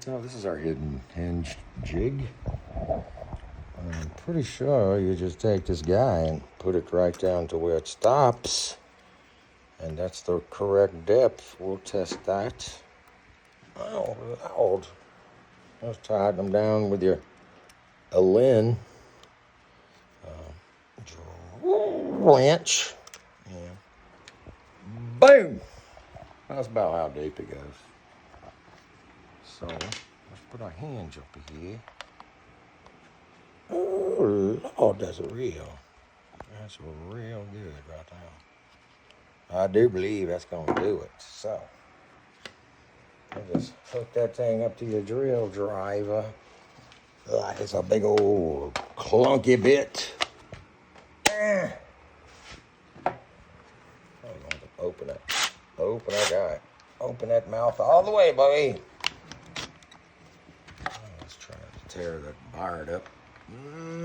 So this is our hidden hinge jig. I'm pretty sure you just take this guy and put it right down to where it stops. And that's the correct depth. We'll test that. Oh, Lord. Just tighten them down with your Allen wrench. Yeah. Boom! That's about how deep it goes. So, let's put our hinge up here. Oh, Lord, that's real. That's real good right now. I do believe that's going to do it. So, I just hook that thing up to your drill driver like it's a big old clunky bit. I'm going to open it. Open that guy. Open that mouth all the way, buddy. Let's try to tear that barred up. Well,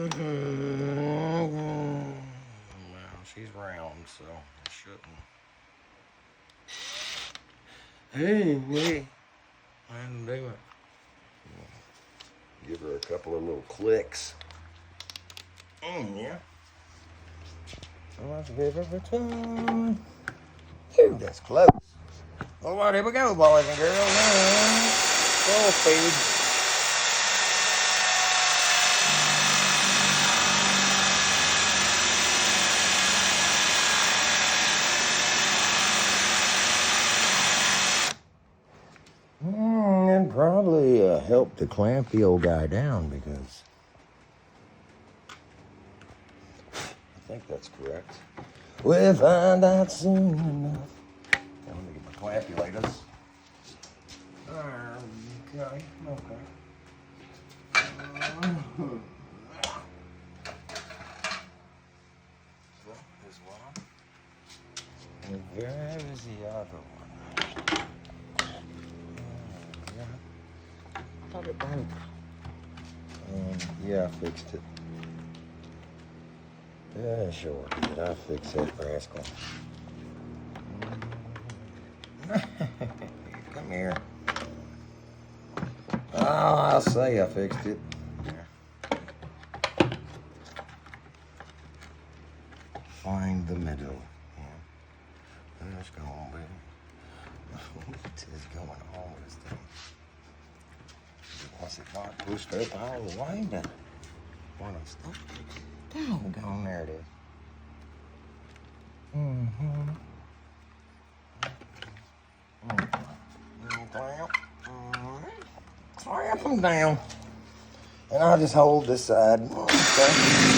she's round, so it shouldn't. Hey, I didn't do it. Give her a couple of little clicks. Yeah. So let's give it a try. Ooh, that's close. All right, here we go, boys and girls. Full speed. And probably help to clamp the old guy down because I think that's correct. We'll find out soon enough. Let me get my clampulators. Okay. So, here's one. And where is the other one? I thought it broke. Yeah, I fixed it. Yeah, sure did. I fixed that rascal. Come here. Oh, I'll say I fixed it. Find the middle. Yeah. Let's go on, baby. What is going on with this thing? Was it not pushed up all the way? Want to stop it? Doggone, there it is. Clamp them down. And I'll just hold this side. Okay.